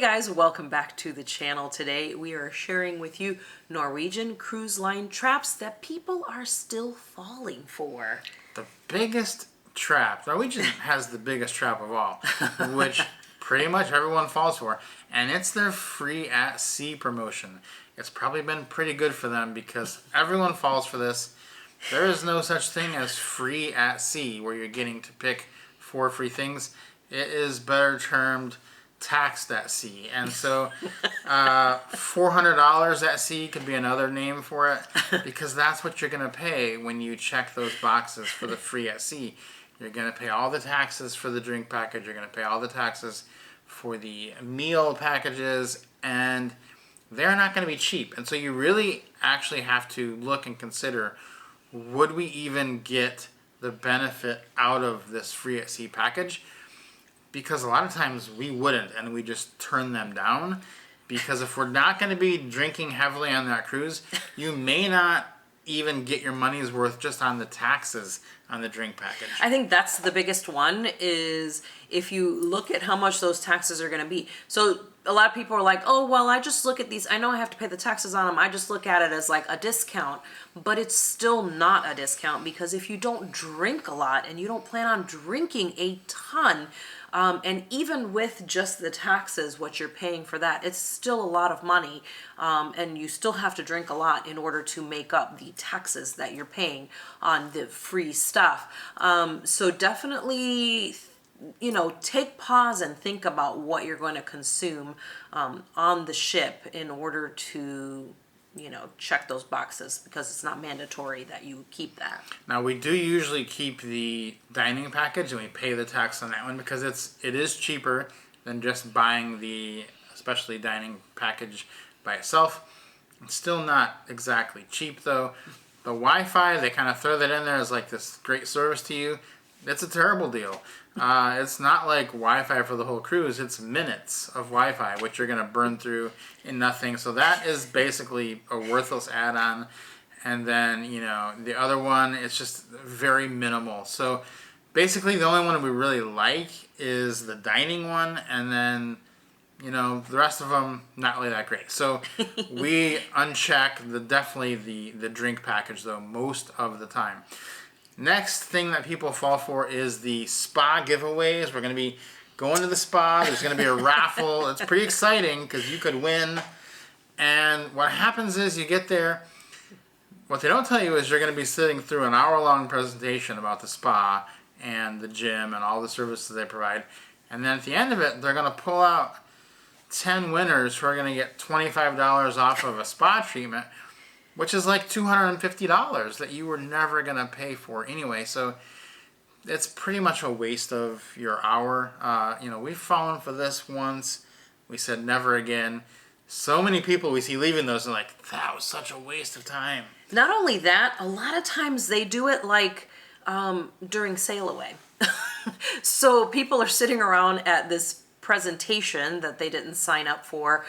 guys, welcome back to the channel. Today we are sharing with you Norwegian Cruise Line traps that people are still falling for. The biggest trap, Norwegian has the biggest trap of all, which pretty much everyone falls for, and it's their free at sea promotion. It's probably been pretty good for them because everyone falls for this. There is no such thing as free at sea where you're getting to pick 4 free things. It is better termed taxed at sea. And so $400 at sea could be another name for it, because that's what you're going to pay when you check those boxes for the free at sea. You're going to pay all the taxes for the drink package. You're going to pay all the taxes for the meal packages, and they're not going to be cheap. And so you really actually have to look and consider, would we even get the benefit out of this free at sea package? Because a lot of times we wouldn't, and we just turn them down. Because if we're not going to be drinking heavily on that cruise, you may not even get your money's worth just on the taxes on the drink package. I think that's the biggest one, is if you look at how much those taxes are going to be. So a lot of people are like, oh, well, I just look at these. I know I have to pay the taxes on them. I just look at it as like a discount. But it's still not a discount, because if you don't drink a lot and you don't plan on drinking a ton, and even with just the taxes, what you're paying for that, it's still a lot of money, and you still have to drink a lot in order to make up the taxes that you're paying on the free stuff. So definitely, take pause and think about what you're going to consume on the ship in order to check those boxes, because it's not mandatory that you keep that. Now, we do usually keep the dining package, and we pay the tax on that one because it is cheaper than just buying the especially dining package by itself. It's still not exactly cheap, though. The Wi-Fi, they kind of throw that in there as like this great service to you. It's a terrible deal. It's not like Wi-Fi for the whole cruise. It's minutes of Wi-Fi, which you're going to burn through in nothing. So that is basically a worthless add-on. And then, the other one, it's just very minimal. So basically the only one we really like is the dining one. And then, the rest of them, not really that great. So we uncheck definitely the drink package, though, most of the time. Next thing that people fall for is the spa giveaways. We're going to be going to the spa. There's going to be a raffle. It's pretty exciting because you could win. And what happens is you get there. What they don't tell you is you're going to be sitting through an hour-long presentation about the spa and the gym and all the services they provide. And then at the end of it, they're going to pull out 10 winners who are going to get $25 off of a spa treatment, which is like $250 that you were never going to pay for anyway. So it's pretty much a waste of your hour. We've fallen for this once. We said never again. So many people we see leaving those and like, that was such a waste of time. Not only that, a lot of times they do it like during sail away. So people are sitting around at this presentation that they didn't sign up for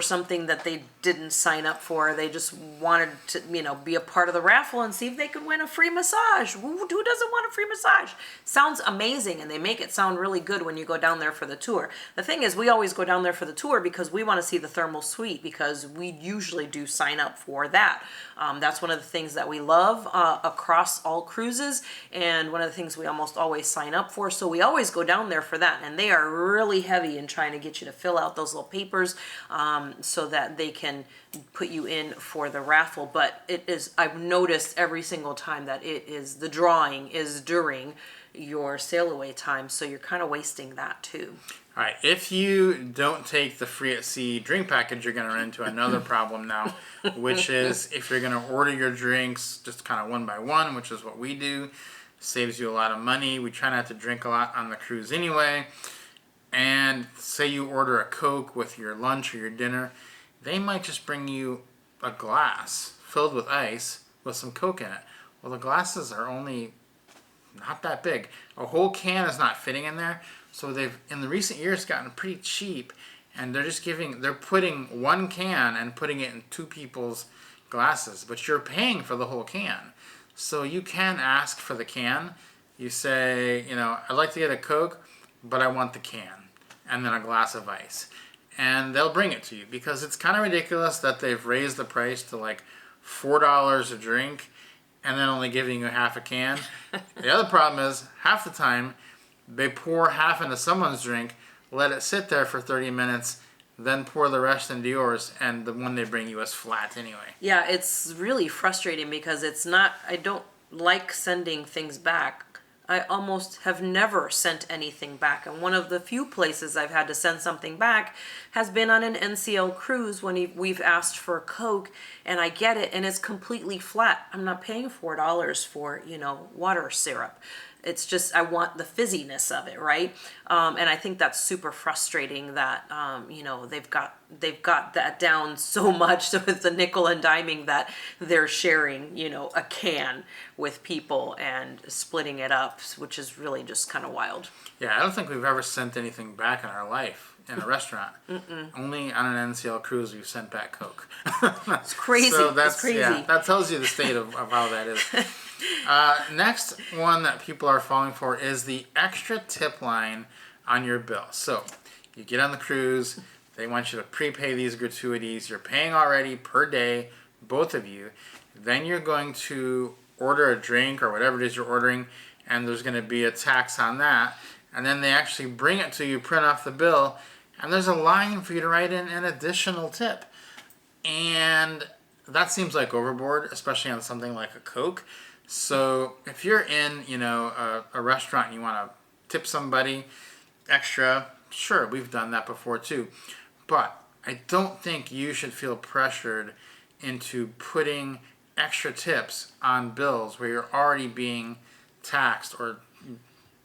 something that they didn't sign up for. They just wanted to, be a part of the raffle and see if they could win a free massage. Who doesn't want a free massage? Sounds amazing, and they make it sound really good when you go down there for the tour. The thing is, we always go down there for the tour because we want to see the thermal suite, because we usually do sign up for that. That's one of the things that we love across all cruises, and one of the things we almost always sign up for. So we always go down there for that, and they are really heavy in trying to get you to fill out those little papers so that they can put you in for the raffle. But it is, I've noticed every single time that the drawing is during your sail away time, so you're kind of wasting that too. All right, if you don't take the free at sea drink package, you're going to run into another problem now, which is if you're going to order your drinks just kind of one by one, which is what we do, saves you a lot of money. We try not to drink a lot on the cruise anyway. And say you order a Coke with your lunch or your dinner, they might just bring you a glass filled with ice with some Coke in it. Well, the glasses are only not that big. A whole can is not fitting in there. So they've, in the recent years, gotten pretty cheap. And they're putting one can and putting it in 2 people's glasses. But you're paying for the whole can. So you can ask for the can. You say, I'd like to get a Coke, but I want the can, and then a glass of ice. and they'll bring it to you, because it's kind of ridiculous that they've raised the price to like $4 a drink and then only giving you half a can. The other problem is, half the time they pour half into someone's drink, let it sit there for 30 minutes, then pour the rest into yours, and the one they bring you is flat anyway. Yeah, it's really frustrating because it's not, I don't like sending things back. I almost have never sent anything back. And one of the few places I've had to send something back has been on an NCL cruise when we've asked for Coke and I get it and it's completely flat. I'm not paying $4 for, water syrup. It's just, I want the fizziness of it, right? And I think that's super frustrating that, they've got that down so much. So it's a nickel and diming that they're sharing, a can with people and splitting it up, which is really just kind of wild. Yeah, I don't think we've ever sent anything back in our life in a restaurant. Only on an NCL cruise we've sent back Coke. It's crazy. So it's crazy. Yeah, that tells you the state of how that is. Next one that people are falling for is the extra tip line on your bill. So you get on the cruise, they want you to prepay these gratuities. You're paying already per day, both of you. Then you're going to order a drink or whatever it is you're ordering, and there's going to be a tax on that. And then they actually bring it to you, print off the bill, and there's a line for you to write in an additional tip. And that seems like overboard, especially on something like a Coke. So if you're in, a restaurant and you want to tip somebody extra, sure, we've done that before too. But I don't think you should feel pressured into putting extra tips on bills where you're already being taxed or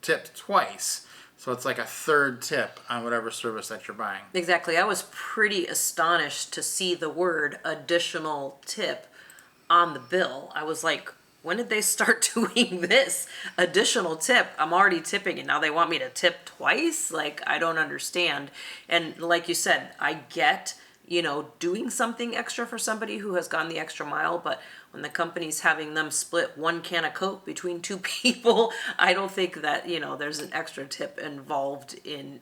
tipped twice. So it's like a third tip on whatever service that you're buying. Exactly. I was pretty astonished to see the word additional tip on the bill. I was like, when did they start doing this? Additional tip. I'm already tipping and now they want me to tip twice? Like, I don't understand. And like you said, I get, doing something extra for somebody who has gone the extra mile, but when the company's having them split one can of Coke between two people, I don't think that, there's an extra tip involved in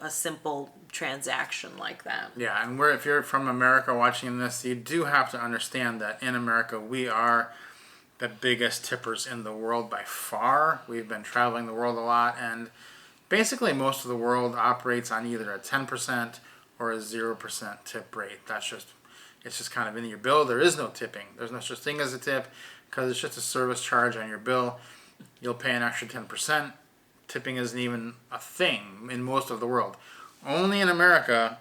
a simple transaction like that. Yeah, and if you're from America watching this, you do have to understand that in America, we are the biggest tippers in the world by far. We've been traveling the world a lot, and basically most of the world operates on either a 10% or a 0% tip rate. It's just kind of in your bill. There is no tipping. There's no such thing as a tip because it's just a service charge on your bill. You'll pay an extra 10%. Tipping isn't even a thing in most of the world. Only in America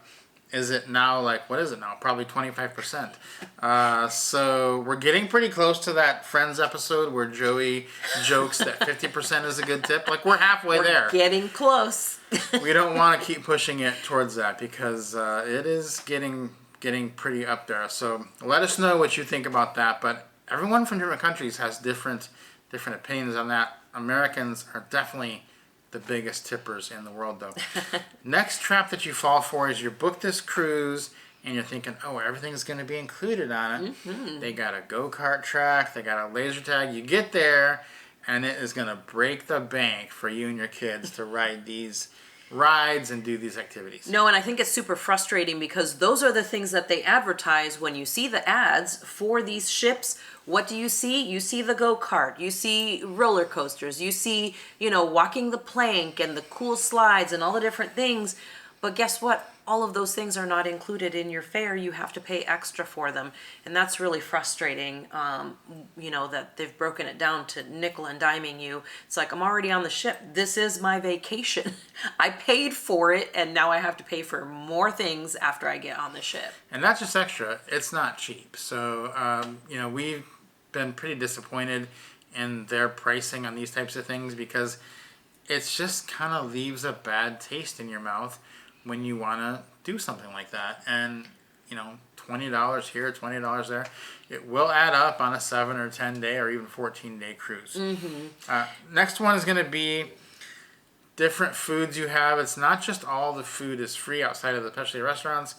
is it now, what is it now? Probably 25%. So we're getting pretty close to that Friends episode where Joey jokes that 50% is a good tip. We're halfway there. Getting close. We don't want to keep pushing it towards that because it is getting pretty up there. So let us know what you think about that. But everyone from different countries has different opinions on that. Americans are definitely the biggest tippers in the world, though. Next trap that you fall for is you book this cruise and you're thinking, oh, everything's going to be included on it. Mm-hmm. They got a go-kart track, they got a laser tag. You get there and it is going to break the bank for you and your kids to ride these rides and do these activities. No, and I think it's super frustrating because those are the things that they advertise when you see the ads for these ships. What do you see? You see the go-kart, you see roller coasters, you see, walking the plank and the cool slides and all the different things. But guess what? All of those things are not included in your fare. You have to pay extra for them. And that's really frustrating, that they've broken it down to nickel and diming you. It's like, I'm already on the ship. This is my vacation. I paid for it, and now I have to pay for more things after I get on the ship. And that's just extra. It's not cheap. So, we've been pretty disappointed in their pricing on these types of things because it just kind of leaves a bad taste in your mouth when you want to do something like that. And, $20 here, $20 there, it will add up on a 7 or 10 day or even 14-day cruise. Mm-hmm. Next one is going to be different foods you have. It's not just all the food is free outside of the specialty restaurants.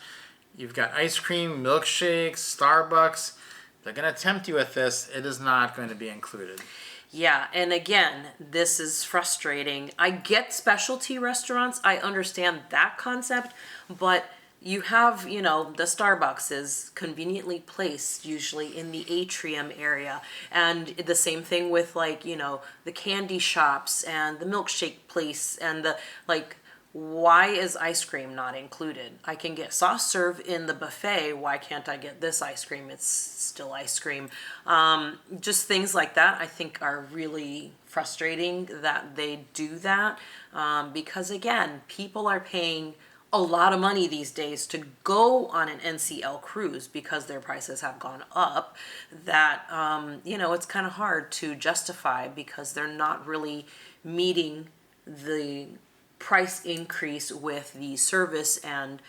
You've got ice cream, milkshakes, Starbucks. They're going to tempt you with this. It is not going to be included. Yeah, and again, this is frustrating. I get specialty restaurants. I understand that concept, but you have, the Starbucks is conveniently placed usually in the atrium area. And the same thing with like, the candy shops and the milkshake place and the like. Why is ice cream not included? I can get soft serve in the buffet. Why can't I get this ice cream? It's still ice cream. Just things like that I think are really frustrating that they do that, because again, people are paying a lot of money these days to go on an NCL cruise because their prices have gone up, that it's kind of hard to justify because they're not really meeting the price increase with the service and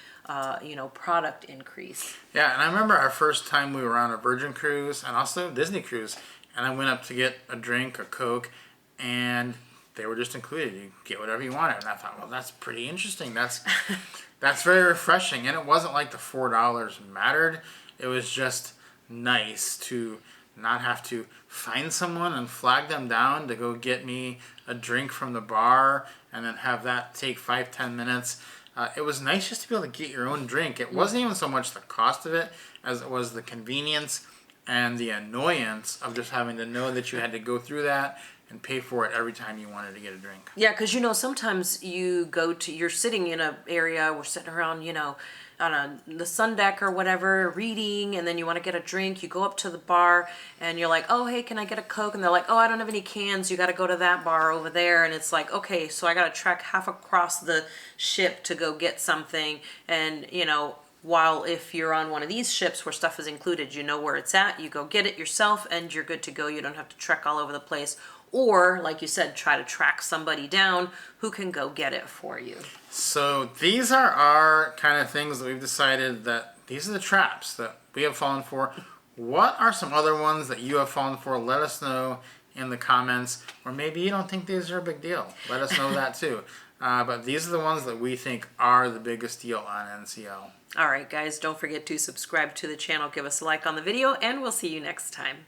product increase. Yeah, and I remember our first time we were on a Virgin cruise and also Disney cruise, and I went up to get a drink, a Coke, and they were just included. You get whatever you wanted, and I thought, well, that's pretty interesting. That's very refreshing, and it wasn't like the $4 mattered. It was just nice to not have to find someone and flag them down to go get me a drink from the bar and then have that take 5-10 minutes. It was nice just to be able to get your own drink. It wasn't even so much the cost of it as it was the convenience and the annoyance of just having to know that you had to go through that and pay for it every time you wanted to get a drink. Yeah, because sometimes you're sitting in an area, we're sitting around, on the sun deck or whatever, reading, and then you want to get a drink. You go up to the bar and you're like, oh, hey, can I get a Coke? And they're like, oh, I don't have any cans. You got to go to that bar over there. And it's like, okay, so I got to trek half across the ship to go get something. And, while if you're on one of these ships where stuff is included, you know where it's at, you go get it yourself and you're good to go. You don't have to trek all over the place. Or, like you said, try to track somebody down who can go get it for you. So these are our kind of things that we've decided that these are the traps that we have fallen for. What are some other ones that you have fallen for? Let us know in the comments. Or maybe you don't think these are a big deal. Let us know that too. But these are the ones that we think are the biggest deal on NCL. All right, guys, don't forget to subscribe to the channel, give us a like on the video, and we'll see you next time.